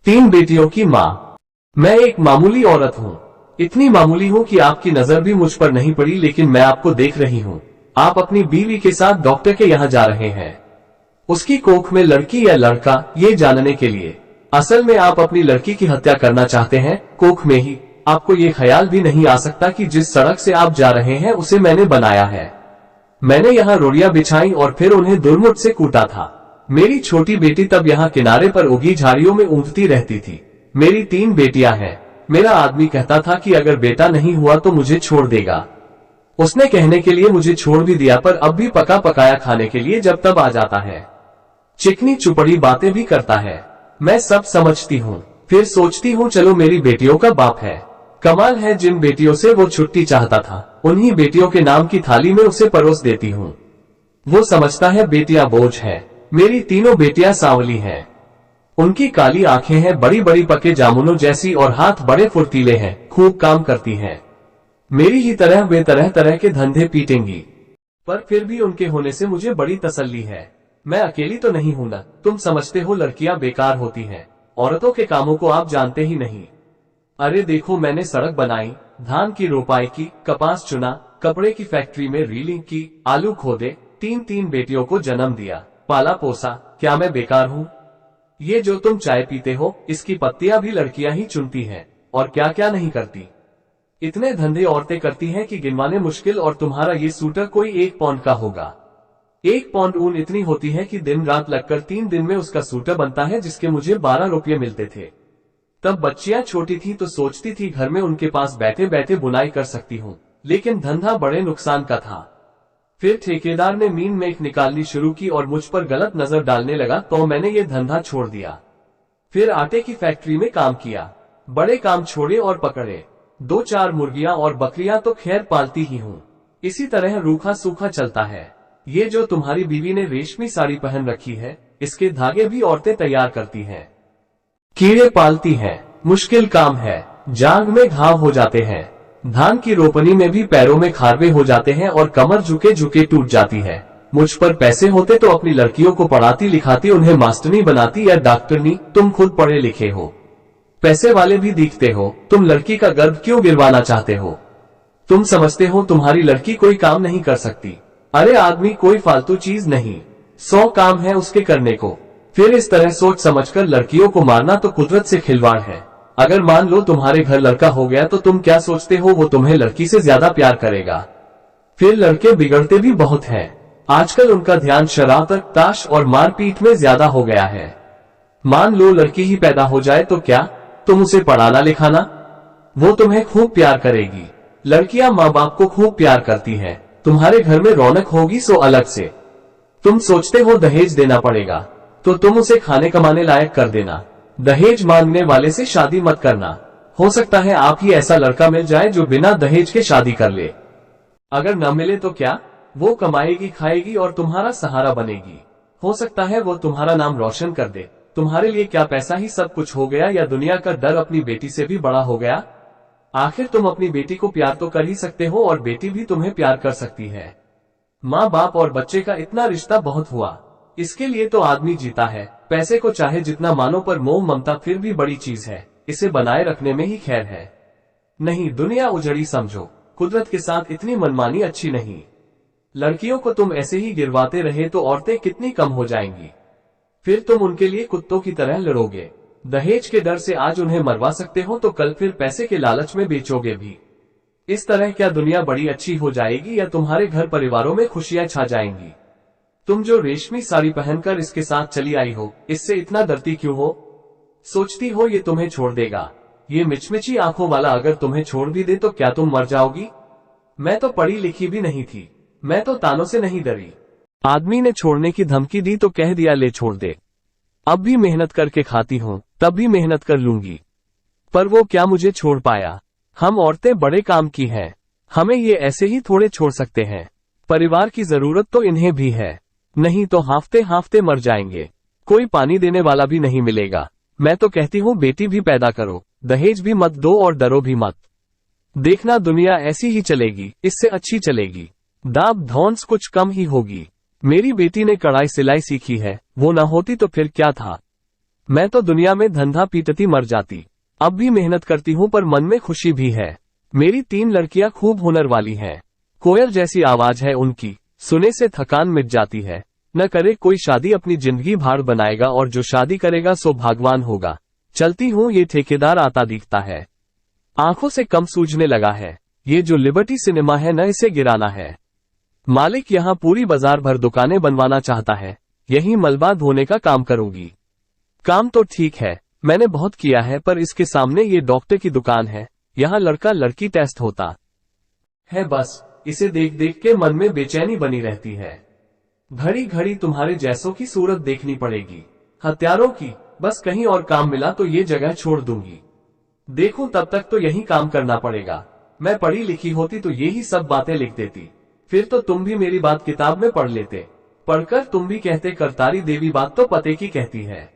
3 बेटियों की माँ। मैं एक मामूली औरत हूँ, इतनी मामूली हूँ कि आपकी नजर भी मुझ पर नहीं पड़ी, लेकिन मैं आपको देख रही हूँ। आप अपनी बीवी के साथ डॉक्टर के यहाँ जा रहे हैं, उसकी कोख में लड़की या लड़का, ये जानने के लिए। असल में आप अपनी लड़की की हत्या करना चाहते हैं, कोख में ही। आपको ये ख्याल भी नहीं आ सकता कि जिस सड़क से आप जा रहे हैं उसे मैंने बनाया है। मैंने यहाँ रोड़ियां बिछाई और फिर उन्हें दुर्मुठ से कूटा था। मेरी छोटी बेटी तब यहाँ किनारे पर उगी झाड़ियों में ऊँघती रहती थी। मेरी 3 बेटियां हैं। मेरा आदमी कहता था कि अगर बेटा नहीं हुआ तो मुझे छोड़ देगा। उसने कहने के लिए मुझे छोड़ भी दिया, पर अब भी पका पकाया खाने के लिए जब तब आ जाता है। चिकनी चुपड़ी बातें भी करता है। मैं सब समझती हूँ, फिर सोचती हूँ चलो मेरी बेटियों का बाप है। कमाल है, जिन बेटियों से वो छुट्टी चाहता था उन्हीं बेटियों के नाम की थाली में उसे परोस देती हूँ। वो समझता है बेटियां बोझ है। मेरी तीनों बेटियां सांवली हैं। उनकी काली आंखें हैं बड़ी बड़ी पके जामुनों जैसी और हाथ बड़े फुर्तीले हैं, खूब काम करती हैं। मेरी ही तरह वे तरह तरह के धंधे पीटेंगी, पर फिर भी उनके होने से मुझे बड़ी तसल्ली है। मैं अकेली तो नहीं हूं ना। तुम समझते हो लड़कियां बेकार होती हैं, औरतों के कामों को आप जानते ही नहीं। अरे देखो, मैंने सड़क बनाई, धान की रोपाई की, कपास चुना, कपड़े की फैक्ट्री में रीलिंग की, आलू खोदे, 3 बेटियों को जन्म दिया, पाला पोसा। क्या मैं बेकार हूँ? ये जो तुम चाय पीते हो, इसकी पत्तियां भी लड़कियां ही चुनती हैं, और क्या क्या नहीं करती। इतने धंधे औरतें करती हैं कि गिनवाने मुश्किल, और तुम्हारा ये सूटर कोई 1 पौंड का होगा। 1 पौंड ऊन इतनी होती है कि दिन रात लगकर 3 दिन में उसका सूटर बनता है, जिसके मुझे 12 रुपये मिलते थे। तब बच्चियां छोटी थी तो सोचती थी घर में उनके पास बैठे बैठे बुनाई कर सकती हूँ, लेकिन धंधा बड़े नुकसान का था। फिर ठेकेदार ने मीन मेख निकालनी शुरू की और मुझ पर गलत नजर डालने लगा, तो मैंने ये धंधा छोड़ दिया। फिर आटे की फैक्ट्री में काम किया। बड़े काम छोड़े और पकड़े। 2-4 मुर्गियां और बकरियां तो खैर पालती ही हूँ। इसी तरह रूखा सूखा चलता है। ये जो तुम्हारी बीवी ने रेशमी साड़ी पहन रखी है, इसके धागे भी औरतें तैयार करती हैं। कीड़े पालती हैं, मुश्किल काम है, जांघ में घाव हो जाते हैं। धान की रोपनी में भी पैरों में खारवे हो जाते हैं और कमर झुके झुके टूट जाती है। मुझ पर पैसे होते तो अपनी लड़कियों को पढ़ाती लिखाती, उन्हें मास्टरनी बनाती या डॉक्टरनी। तुम खुद पढ़े लिखे हो, पैसे वाले भी दिखते हो, तुम लड़की का गर्भ क्यों गिरवाना चाहते हो? तुम समझते हो तुम्हारी लड़की कोई काम नहीं कर सकती। अरे आदमी कोई फालतू चीज नहीं, 100 काम है उसके करने को। फिर इस तरह सोच समझकर लड़कियों को मारना तो कुदरत से खिलवाड़ है। अगर मान लो तुम्हारे घर लड़का हो गया तो तुम क्या सोचते हो वो तुम्हें लड़की से ज्यादा प्यार करेगा? फिर लड़के बिगड़ते भी बहुत हैं। आजकल उनका ध्यान शराब तक, ताश और मारपीट में ज्यादा हो गया है। मान लो लड़की ही पैदा हो जाए तो क्या तुम उसे पढ़ाना लिखाना? वो तुम्हें खूब प्यार करेगी। लड़कियां माँ बाप को खूब प्यार करती हैं। तुम्हारे घर में रौनक होगी सो अलग से। तुम सोचते हो दहेज देना पड़ेगा, तो तुम उसे खाने कमाने लायक कर देना। दहेज मांगने वाले से शादी मत करना। हो सकता है आप ही ऐसा लड़का मिल जाए जो बिना दहेज के शादी कर ले। अगर न मिले तो क्या, वो कमाएगी खाएगी और तुम्हारा सहारा बनेगी। हो सकता है वो तुम्हारा नाम रोशन कर दे। तुम्हारे लिए क्या पैसा ही सब कुछ हो गया, या दुनिया का डर अपनी बेटी से भी बड़ा हो गया? आखिर तुम अपनी बेटी को प्यार तो कर ही सकते हो, और बेटी भी तुम्हें प्यार कर सकती है। माँ बाप और बच्चे का इतना रिश्ता बहुत हुआ। इसके लिए तो आदमी जीता है। पैसे को चाहे जितना मानो, पर मोह ममता फिर भी बड़ी चीज है। इसे बनाए रखने में ही खैर है। नहीं, दुनिया उजड़ी समझो। कुदरत के साथ इतनी मनमानी अच्छी नहीं। लड़कियों को तुम ऐसे ही गिरवाते रहे तो औरतें कितनी कम हो जाएंगी। फिर तुम उनके लिए कुत्तों की तरह लड़ोगे। दहेज के डर से आज उन्हें मरवा सकते हो तो कल फिर पैसे के लालच में बेचोगे भी। इस तरह क्या दुनिया बड़ी अच्छी हो जाएगी, या तुम्हारे घर परिवारों में खुशियां छा जाएंगी? तुम जो रेशमी साड़ी पहनकर इसके साथ चली आई हो, इससे इतना डरती क्यों हो? सोचती हो ये तुम्हें छोड़ देगा? ये मिचमिची आंखों वाला अगर तुम्हें छोड़ भी दे तो क्या तुम मर जाओगी? मैं तो पढ़ी लिखी भी नहीं थी, मैं तो तानों से नहीं डरी। आदमी ने छोड़ने की धमकी दी तो कह दिया ले छोड़ दे। अब भी मेहनत करके खाती हूँ, तब भी मेहनत कर लूंगी। पर वो क्या मुझे छोड़ पाया? हम औरतें बड़े काम की हैं, हमें ये ऐसे ही थोड़े छोड़ सकते हैं। परिवार की जरूरत तो इन्हें भी है, नहीं तो हाफते हाफते मर जाएंगे। कोई पानी देने वाला भी नहीं मिलेगा। मैं तो कहती हूँ बेटी भी पैदा करो, दहेज भी मत दो और डरो भी मत। देखना दुनिया ऐसी ही चलेगी, इससे अच्छी चलेगी। दाब धौंस कुछ कम ही होगी। मेरी बेटी ने कढ़ाई सिलाई सीखी है, वो ना होती तो फिर क्या था। मैं तो दुनिया में धंधा पीटती मर जाती। अब भी मेहनत करती हूँ पर मन में खुशी भी है। मेरी 3 लड़कियां खूब हुनर वाली हैं। कोयल जैसी आवाज है उनकी, सुने से थकान मिट जाती है। न करे कोई शादी, अपनी जिंदगी भार बनाएगा और जो शादी करेगा सो भाग्यवान होगा। चलती हूँ, ये ठेकेदार आता दिखता है। आंखों से कम सूझने लगा है। ये जो लिबर्टी सिनेमा है न, इसे गिराना है। मालिक यहाँ पूरी बाजार भर दुकानें बनवाना चाहता है। यही मलबा धोने का काम करूंगी। काम तो ठीक है, मैंने बहुत किया है, पर इसके सामने ये डॉक्टर की दुकान है। यहाँ लड़का लड़की टेस्ट होता है। बस इसे देख देख के मन में बेचैनी बनी रहती है। घड़ी घड़ी तुम्हारे जैसों की सूरत देखनी पड़ेगी, हत्यारों की। बस कहीं और काम मिला तो ये जगह छोड़ दूंगी। देखूं तब तक तो यही काम करना पड़ेगा। मैं पढ़ी लिखी होती तो यही सब बातें लिख देती। फिर तो तुम भी मेरी बात किताब में पढ़ लेते। पढ़कर तुम भी कहते करतारी देवी बात तो पते की कहती है।